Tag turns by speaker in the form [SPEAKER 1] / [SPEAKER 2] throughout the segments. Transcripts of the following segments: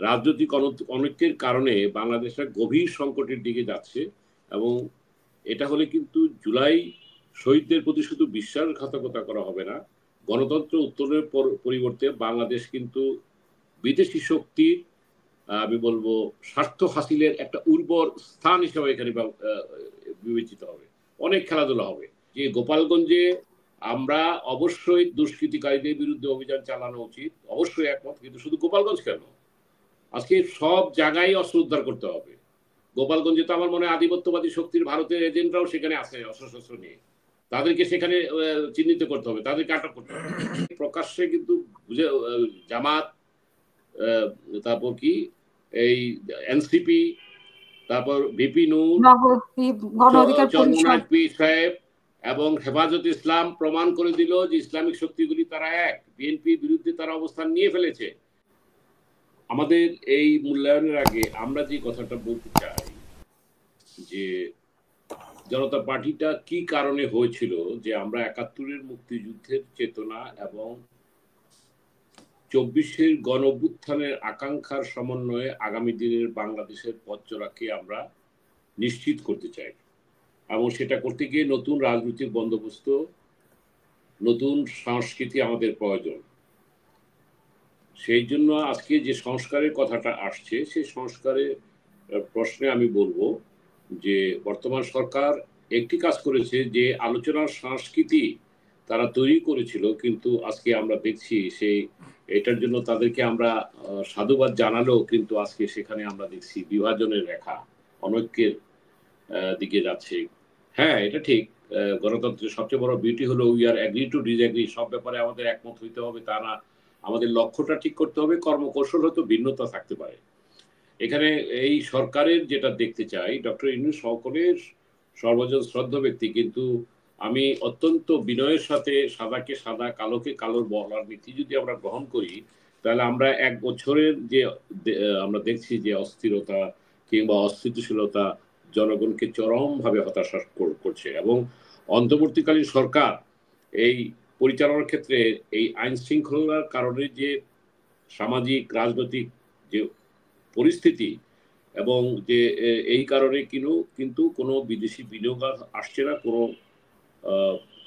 [SPEAKER 1] রাজনৈতিক অনৈক্যের কারণে বাংলাদেশটা গভীর সংকটের দিকে যাচ্ছে এবং এটা হলে কিন্তু জুলাই শহীদদের প্রতি শুধু বিশ্বাসঘাতকতা করা হবে না, গণতন্ত্র উত্তরণের পরিবর্তে বাংলাদেশ কিন্তু বিদেশি শক্তির আমি বলবো স্বার্থ হাসিলের একটা উর্বর স্থান হিসেবে এখানে বিবেচিত হবে। অনেক খেলাধুলা হবে। যে গোপালগঞ্জে আমরা অবশ্যই দুষ্কৃতিকারীদের বিরুদ্ধে অভিযান চালানো উচিত, অবশ্যই একমত, কিন্তু শুধু গোপালগঞ্জ কেন, আজকে সব জায়গায় অস্ত্র উদ্ধার করতে হবে। গোপালগঞ্জে তো আমার মনে হয় আধিপত্যবাদী শক্তির ভারতের এজেন্টরাও সেখানে আছে অস্ত্র নিয়ে, তাদেরকে সেখানে চিহ্নিত করতে হবে, তাদেরকে আটক করতে হবে। প্রকাশ্যে কিন্তু জামাত, তারপর কি এই এনসিপি, তারপর ভিপি নূর,
[SPEAKER 2] গণ অধিকার পরিষদ
[SPEAKER 1] পীর সাহেব এবং হেফাজত ইসলাম প্রমাণ করে দিল যে ইসলামিক শক্তিগুলি তারা এক, বিএনপির বিরুদ্ধে তারা অবস্থান নিয়ে ফেলেছে। আমাদের এই মূল্যায়নের আগে আমরা যে কথাটা বলতে চাই যে জনতা পার্টিটা কি কারণে হয়েছিল, যে আমরা ৭১-এর মুক্তিযুদ্ধের চেতনা এবং ২৪-এর গণ অভ্যুত্থানের আকাঙ্ক্ষার সমন্বয়ে আগামী দিনের বাংলাদেশের পথ চলাকে আমরা নিশ্চিত করতে চাই এবং সেটা করতে গিয়ে নতুন রাজনৈতিক বন্দোবস্ত, নতুন সংস্কৃতি আমাদের প্রয়োজন। সেই জন্য আজকে যে সংস্কারের কথাটা আসছে, সেই সংস্কারের প্রশ্নে আমি বলবো যে বর্তমান সরকার একটি কাজ করেছে, যে আলোচনার সংস্কৃতি তারা তৈরি করেছিল, কিন্তু আজকে আমরা দেখছি সেই এটার জন্য তাদেরকে আমরা সাধুবাদ জানালেও কিন্তু আজকে সেখানে আমরা দেখছি বিভাজনের রেখা, অনৈক্যের দিকে যাচ্ছে। হ্যাঁ, এটা ঠিক, গণতন্ত্রের সবচেয়ে বড় বিউটি হলো we are agree to disagree, সব ব্যাপারে আমাদের একমত হইতে হবে তা না, আমাদের লক্ষ্যটা ঠিক করতে হবে, কর্মকৌশল হয়তো ভিন্নতা থাকতে পারে। এখানে এই সরকারের যেটা দেখতে চাই, ডক্টর ইউনূস সকলের সর্বজন শ্রদ্ধা ব্যক্তি, কিন্তু আমি অত্যন্ত বিনয়ের সাথে সাদাকে সাদা কালোকে কালোর বলার নীতি যদি আমরা গ্রহণ করি, তাহলে আমরা ১ বছরের যে আমরা দেখছি যে অস্থিরতা কিংবা অস্থিতিশীলতা জনগণকে চরমভাবে হতাশা করছে এবং অন্তর্বর্তীকালীন সরকার এই পরিচালনার ক্ষেত্রে এই আইন শৃঙ্খলার কারণে যে সামাজিক রাজনৈতিক যে পরিস্থিতি এবং যে এই কারণে কিন্তু কোনো বিদেশি বিনিয়োগ আসছে না, কোনো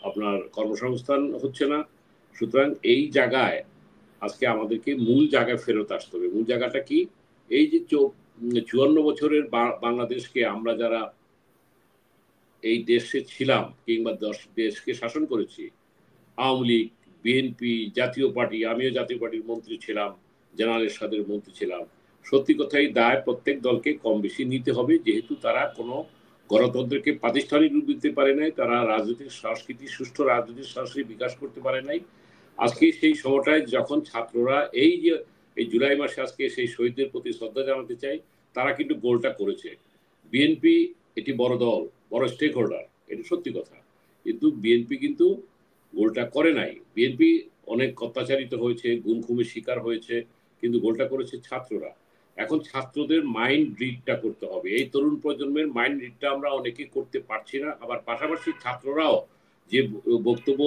[SPEAKER 1] আপনার কর্মসংস্থান হচ্ছে না। সুতরাং এই জায়গায় আজকে আমাদেরকে মূল জায়গায় ফেরত আসতে হবে। মূল জায়গাটা কি? এই যে ৫৪ বছরের বাংলাদেশকে আমরা যারা এই দেশে ছিলাম কিংবা দেশকে শাসন করেছি, আওয়ামী লীগ, বিএনপি, জাতীয় পার্টি, আমিও জাতীয় পার্টির মন্ত্রী ছিলাম, জেনারেল এরশাদের মন্ত্রী ছিলাম। সত্যি কথাই দায় প্রত্যেক দলকে কম বেশি নিতে হবে, যেহেতু তারা কোনো গণতন্ত্রকে প্রাতিষ্ঠানিক রূপ দিতে পারে নাই, তারা রাজনৈতিক সংস্কৃতি, সুষ্ঠু রাজনৈতিক সংস্কৃতি বিকাশ করতে পারে নাই। আজকে সেই সময়টায় যখন ছাত্ররা এই যে এই জুলাই মাসে আজকে সেই শহীদদের প্রতি শ্রদ্ধা জানাতে চাই, তারা কিন্তু গোলটা করেছে। বিএনপি এটি বড় দল, বড় স্টেক হোল্ডার, এটি সত্যি কথা, কিন্তু বিএনপি কিন্তু গোলটা করে নাই। বিএনপি অনেক অত্যাচারিত হয়েছে, গুম খুমের শিকার হয়েছে, কিন্তু গোলটা করেছে ছাত্ররা। এখন ছাত্রদের মাইন্ড রিডটা করতে হবে, এই তরুণ প্রজন্মের মাইন্ড রিডটা আমরা অনেকে করতে পারছি না। আবার পাশাপাশি ছাত্ররাও যে বক্তব্য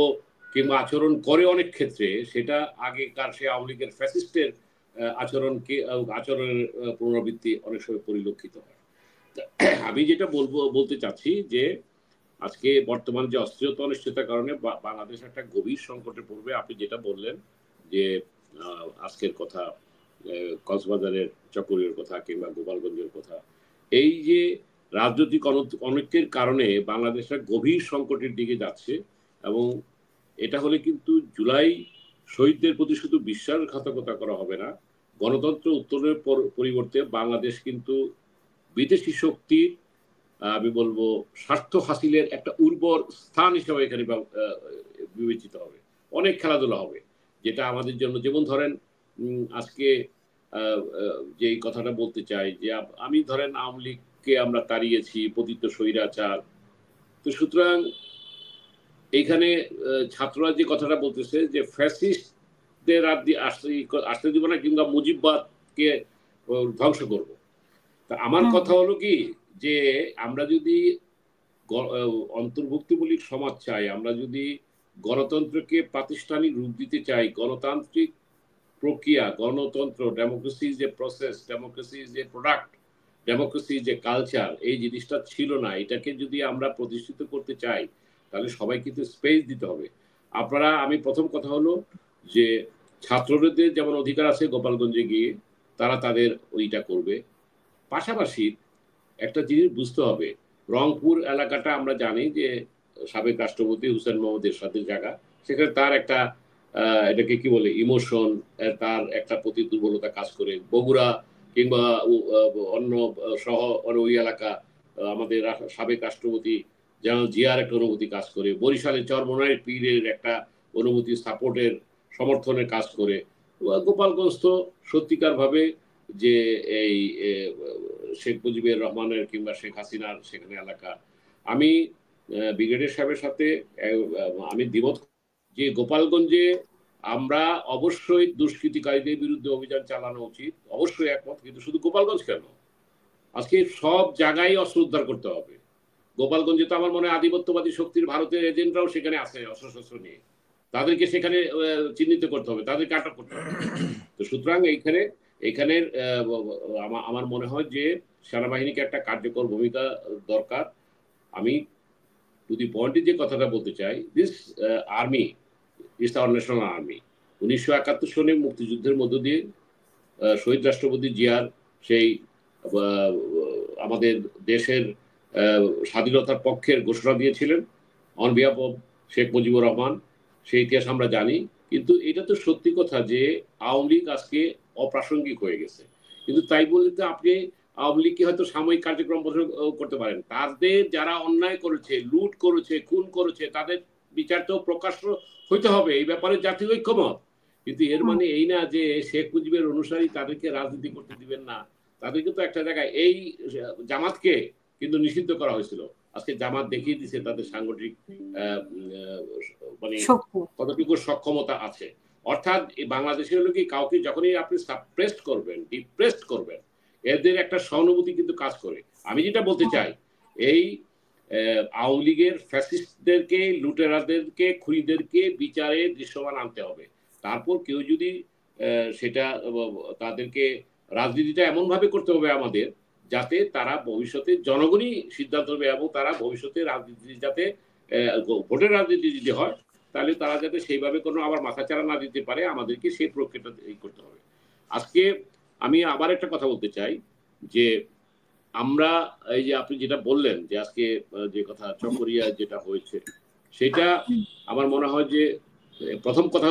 [SPEAKER 1] কিংবা আচরণ করে অনেক ক্ষেত্রে, সেটা আগেকার সে আওয়ামী লীগের ফ্যাসিস্টের আচরণের পুনরাবৃত্তি অনেক সময় পরিলক্ষিত হয়। আমি যেটা বলতে চাচ্ছি যে আজকে বর্তমান যে অস্থিরতা অনিশ্চয়তার কারণে বাংলাদেশ একটা গভীর সংকটে পড়বে। আপনি যেটা বললেন যে আজকের কথা, কক্সবাজারের চকরিয়ার কথা কিংবা গোপালগঞ্জের কথা, এই যে রাজনৈতিক অনৈক্যের কারণে বাংলাদেশটা গভীর সংকটের দিকে যাচ্ছে এবং এটা হলে কিন্তু জুলাই শহীদদের প্রতি শুধু বিশ্বাসঘাতকতা করা হবে না, গণতন্ত্র উত্তরণের পরিবর্তে বাংলাদেশ কিন্তু বিদেশি শক্তির আমি বলবো স্বার্থ হাসিলের একটা উর্বর স্থান হিসেবে এখানে বিবেচিত হবে। অনেক খেলাধুলা হবে, যেটা আমাদের জন্য, যেমন ধরেন আজকে যে কথাটা বলতে চাই যে আমি ধরেন আওয়ামী লীগকে আমরা তাড়িয়েছি, পতিত স্বৈরাচার, তো সুতরাং এইখানে ছাত্ররা যে কথাটা বলতেছে যে ফ্যাসিস্টদের আসতে দিব না কিংবা মুজিববাদকে ধ্বংস করব। তা আমার কথা হলো কি, যে আমরা যদি অন্তর্ভুক্তিমূলক সমাজ চাই, আমরা যদি গণতন্ত্রকে প্রাতিষ্ঠানিক রূপ দিতে চাই, গণতান্ত্রিক প্রক্রিয়া, গণতন্ত্র, ডেমোক্রেসি যে প্রসেস, ডেমোক্রেসি যে প্রোডাক্ট, ডেমোক্রেসি যে কালচার, এই জিনিসটা ছিল না। এটাকে যদি আমরা প্রতিষ্ঠিত করতে চাই তাহলে সবাই কিন্তু স্পেস দিতে হবে। আমি প্রথম কথা হলো যে ছাত্রদের যেমন অধিকার আছে গোপালগঞ্জে গিয়ে তারা তাদের ওইটা করবে। পাশাপাশি একটা জিনিস বুঝতে হবে, রংপুর এলাকাটা আমরা জানি যে সাবেক রাষ্ট্রপতি হুসেন মোহাম্মদ এরশাদের জায়গা। সেখানে তার একটা এটাকে কি বলে ইমোশন, তার একটা প্রতি দুর্বলতা কাজ করে। বগুড়া কিংবা অন্য সহ ওই এলাকা আমাদের সাবেক রাষ্ট্রপতি জেনারেল জিয়ার একটা অনুভূতি কাজ করে। বরিশালে চরমোনাই পীরের একটা অনুভূতি, সাপোর্টের, সমর্থনের কাজ করে। গোপালগঞ্জ তো সত্যিকার ভাবে যে এই শেখ মুজিবুর রহমানের কিংবা শেখ হাসিনার সেখানে এলাকা। আমি ব্রিগেডিয়ার সাহেবের সাথে আমি দ্বিমত যে গোপালগঞ্জে আমরা অবশ্যই দুষ্কৃতিকারীদের বিরুদ্ধে অভিযান চালানো উচিত, অবশ্যই একমত। কিন্তু শুধু গোপালগঞ্জ কেন, আজকে সব জায়গায় অস্ত্র উদ্ধার করতে হবে। গোপালগঞ্জে তো আমার মনে হয় আধিপত্যবাদী শক্তির ভারতের এজেন্টরাও সেখানে আছে অস্ত্র নিয়ে। তাদেরকে সেখানে চিহ্নিত করতে হবে, তাদেরকে আটক করতে হবে। তো সুতরাং এইখানের আমার মনে হয় যে সেনাবাহিনীকে একটা কার্যকর ভূমিকা দরকার। আমি যদি পয়েন্টে যে কথাটা বলতে চাই, this army is our national army. 1971 সনে মুক্তিযুদ্ধের মধ্য দিয়ে শহীদ রাষ্ট্রপতি জিয়ার সেই আমাদের দেশের স্বাধীনতার পক্ষের ঘোষণা দিয়েছিলেন on behalf of Sheikh Mujibur Rahman. সেই ইতিহাস আমরা জানি। কিন্তু এটা তো সত্যি কথা যে আওয়ামী লীগ আজকে অপ্রাসঙ্গিক হয়ে গেছে। কিন্তু তাই বলে তো আপনি আওয়ামী লীগকে হয়তো সাময়িক কার্যক্রম করতে পারেন, তাদের যারা অন্যায় করেছে, লুট করেছে, খুন করেছে, তাদের বিচার তো প্রকাশ্য হইতে হবে। এই ব্যাপারে জাতীয় ঐক্যমত। কিন্তু এর মানে এই না যে শেখ মুজিবের অনুসারী তাদেরকে রাজনীতি করতে দিবেন না। তাদেরকে তো একটা জায়গায় এই জামাতকে কিন্তু নিষিদ্ধ করা হয়েছিল। আজকে জামাত দেখিয়ে দিছে তাদের সাংগঠনিক মানে কতটুকু সক্ষমতা আছে। অর্থাৎ বাংলাদেশের হলো কি, কাউকে যখনই আপনি সাপ্রেসড করবেন, ডিপ্রেসড করবেন, এদের একটা সহানুভূতি কিন্তু কাজ করে। আমি যেটা বলতে চাই, এই আওয়ামী লীগের ফ্যাসিস্টদেরকে, লুটেরাদেরকে, খুনিদেরকে বিচারে দৃশ্যমান আনতে হবে। তারপর কেউ যদি সেটা তাদেরকে রাজনীতিটা এমন ভাবে করতে হবে আমাদের, যাতে তারা ভবিষ্যতে জনগণই সিদ্ধান্ত নেবে এবং তারা ভবিষ্যতে রাজনীতি যাতে ভোটের রাজনীতি যদি হয় তাহলে তারা যাতে সেইভাবে কোনো আবার মাথাচাড়া না দিতে পারে, আমাদেরকে সেই প্রক্রিয়াটা করতে হবে। আজকে আমি আবার একটা কথা বলতে চাই যে আমরা এই যে আপনি যেটা বললেন যে আজকে যে কথা চকরিয়া যেটা হয়েছে, সেটা আমার মনে হয় যে প্রথম কথা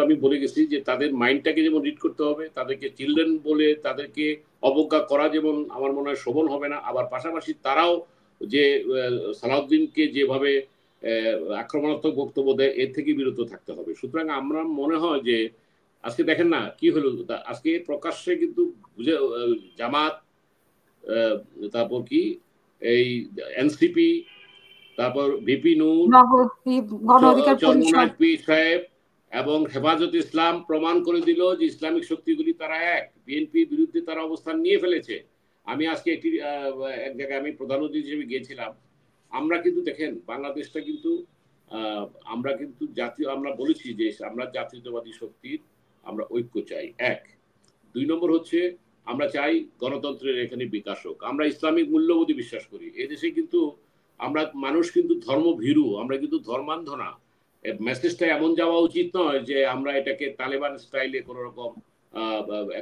[SPEAKER 1] আমি বলে গেছি যে তাদের মাইন্ডটাকে যেমন রিড করতে হবে, তাদেরকে চিলড্রেন বলে তাদেরকে অবজ্ঞা করা যেমন আমার মনে হয় শোভন হবে না। আবার পাশাপাশি তারাও যে সালাউদ্দিনকে যেভাবে আক্রমণাত্মক বক্তব্য দেয় এর থেকে বিরত থাকতে হবে। সুতরাং আমরা মনে হয় যে আজকে দেখেন না কি হলো, আজকে প্রকাশ্যে কিন্তু জামাত, তারপর কি এই এনসিপি, তারপর ভিপি নূর, চরমোনাই পীর সাহেব এবং হেফাজত ইসলাম প্রমাণ করে দিল যে ইসলামিক শক্তিগুলি তারা এক। বিএনপির বিরুদ্ধে তারা অবস্থান নিয়ে ফেলেছে। আমি আজকে এক জায়গায় আমি প্রধান অতিথি হিসেবে গিয়েছিলাম। আমরা কিন্তু দেখেন বাংলাদেশটা কিন্তু আমরা কিন্তু জাতীয়, আমরা বলেছি যে আমরা জাতীয়তাবাদী শক্তির আমরা ঐক্য চাই, এক। 2 নম্বর হচ্ছে আমরা চাই গণতন্ত্রের এখানে বিকাশ হোক। আমরা ইসলামিক মূল্যবোধে বিশ্বাস করি। এদেশে কিন্তু আমরা মানুষ কিন্তু ধর্মভীরু, আমরা কিন্তু ধর্মান্ধ না। মেসেজটা এমন যাওয়া উচিত নয় যে আমরা এটাকে তালেবান স্টাইলে কোন রকম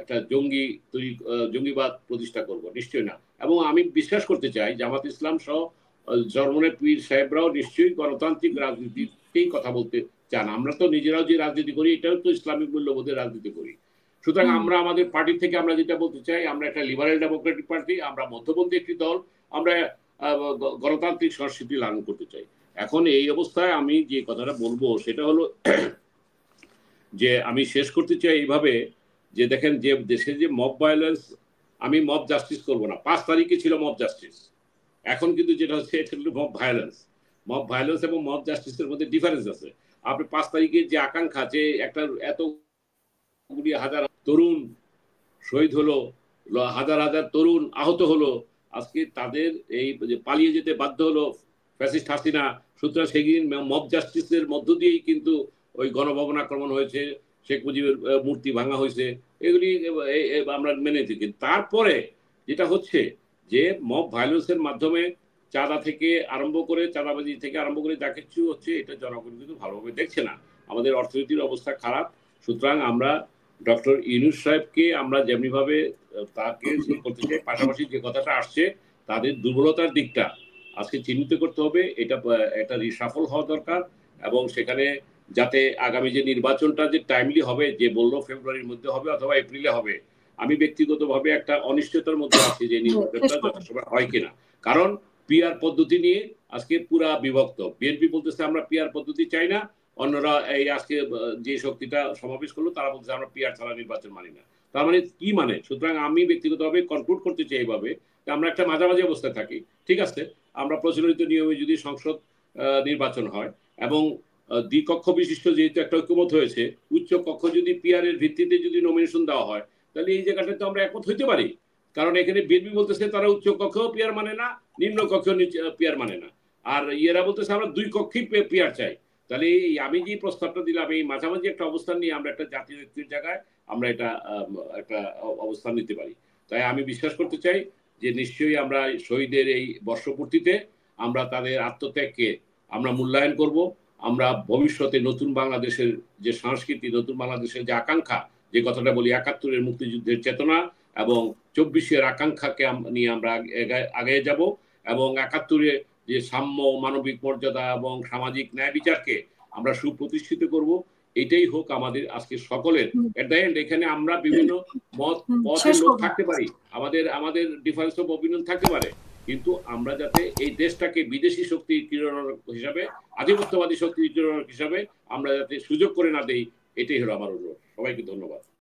[SPEAKER 1] একটা জঙ্গিবাদ প্রতিষ্ঠা করব, নিশ্চয়ই না। এবং আমি বিশ্বাস করতে চাই জামাত ইসলাম সহ চরমোনাই পীর সাহেবরাও নিশ্চয়ই গণতান্ত্রিক রাজনীতিতেই কথা বলতে চান। আমরা তো নিজেরাও যে রাজনীতি করি এটাও তো ইসলামিক মূল্যবোধের রাজনীতি করি। সুতরাং আমরা আমাদের পার্টি থেকে আমরা যেটা বলতে চাই, আমরা একটা লিবারেল ডেমোক্রেটিক পার্টি, আমরা মধ্যপন্থী একটি দল, আমরা গণতান্ত্রিক সংস্কৃতি লালন করতে চাই। এখন এই অবস্থায় আমি যে কথাটা বলবো সেটা হলো যে আমি শেষ করতে চাই এইভাবে যে দেখেন যে দেশে যে মব ভায়োলেন্স, আমি মব জাস্টিস করবো না। 5 তারিখে ছিল মব জাস্টিস, এখন কিন্তু যেটা হচ্ছে এটা হলো মব ভায়োলেন্স। মব ভায়োলেন্স এবং মব জাস্টিসের মধ্যে ডিফারেন্স আছে। আপনি 5 তারিখে যে আকাঙ্ক্ষা যে একটা এত হাজার তরুণ শহীদ হলো, হাজার হাজার তরুণ আহত হলো, আজকে তাদের এই পালিয়ে যেতে বাধ্য হলো ফ্যাসিস্ট হাসিনা। সুতরাং সেদিন মব জাস্টিসের মধ্য দিয়েই কিন্তু ওই গণভবন আক্রমণ হয়েছে, শেখ মুজিবের মূর্তি ভাঙা হয়েছে, এগুলি আমরা মেনে থাকি। তারপরে যেটা হচ্ছে যে মব ভায়োলেন্সের মাধ্যমে চাঁদা থেকে আরম্ভ করে, চাঁদাবাজি থেকে আরম্ভ করে যা কিছু হচ্ছে, এটা জনগণ কিন্তু ভালোভাবে দেখছে না। আমাদের অর্থনীতির অবস্থা খারাপ। সুতরাং আমরা ডক্টর ইউনূস সাহেবকে আমরা যেমনিভাবে তাকে করতে চাই, পাশাপাশি যে কথাটা আসছে তাদের দুর্বলতার দিকটা আজকে চিহ্নিত করতে হবে। এটা একটা রিসাফল হওয়া দরকার, এবং সেখানে যাতে আগামী যে নির্বাচনটা যে টাইমলি হবে, যে বললো ফেব্রুয়ারির মধ্যে হবে অথবা এপ্রিলে হবে, আমি ব্যক্তিগতভাবে একটা অনিশ্চয়তার মধ্যে আছি যে নির্বাচনটা যথাসময় হয় কিনা। কারণ পিআর পদ্ধতি নিয়ে আজকে পুরা বিভক্ত। বিএনপি বলতেছে আমরা পিআর পদ্ধতি চাই না, অন্যরা এই আজকে যে শক্তিটা সমাবেশ করলো তারা বলতেছে আমরা পিআর ছাড়া নির্বাচন মানি না। তার মানে কি মানে? সুতরাং আমি ব্যক্তিগতভাবে কনক্লুড করতে চাই এইভাবে, আমরা একটা মাঝামাঝি অবস্থায় থাকি। ঠিক আছে, আমরা প্রচলিত নিয়মে যদি সংসদ নির্বাচন হয় এবং দ্বিকক্ষ বিশিষ্ট যেহেতু একটা ঐক্যমত হয়েছে, উচ্চ কক্ষ যদি পিআর এর ভিত্তিতে যদি নমিনেশন দেওয়া হয়, তাহলে এই জায়গাটাতে আমরা একমত হইতে পারি। কারণ এখানে বিএনপি বলতেছে তারা উচ্চ কক্ষেও পিআর মানে না, নিম্ন কক্ষেও পিআর মানে না, আর ইয়েরা বলতেছে আমরা দুই কক্ষেই পিআর চাই। তাহলে আমি যে প্রস্তাবটা দিলাম, এই মাঝামাঝি একটা অবস্থান নিয়ে আমরা একটা জাতীয় ঐক্যের জায়গায় আমরা এটা একটা অবস্থান নিতে পারি। তাই আমি বিশ্বাস করতে চাই যে নিশ্চয়ই আমরা শহীদের এই বর্ষপূর্তিতে আমরা তাদের আত্মত্যাগকে আমরা মূল্যায়ন করব। আমরা ভবিষ্যতে নতুন বাংলাদেশের যে সংস্কৃতি, নতুন বাংলাদেশের যে আকাঙ্ক্ষা, যে কথাটা বলি ৭১-এর মুক্তিযুদ্ধের চেতনা এবং ২৪-এর আকাঙ্ক্ষাকে নিয়ে আমরা আগে যাব, এবং ৭১-এ যে সাম্য, মানবিক মর্যাদা এবং সামাজিক ন্যায় বিচারকে আমরা সুপ্রতিষ্ঠিত করব। এটাই হোক আমাদের আজকে সকলের। এট দ্য এন্ড এখানে আমরা বিভিন্ন পথের লোক থাকতে পারি, আমাদের ডিফারেন্স অফ অপিনিয়ন থাকতে পারে, কিন্তু আমরা যাতে এই দেশটাকে বিদেশি শক্তির কিরণক হিসাবে, আধিপত্যবাদী শক্তির কিরণক হিসাবে আমরা যাতে সুযোগ করে না দেই, এটাই হলো আমার অনুরোধ। সবাইকে ধন্যবাদ।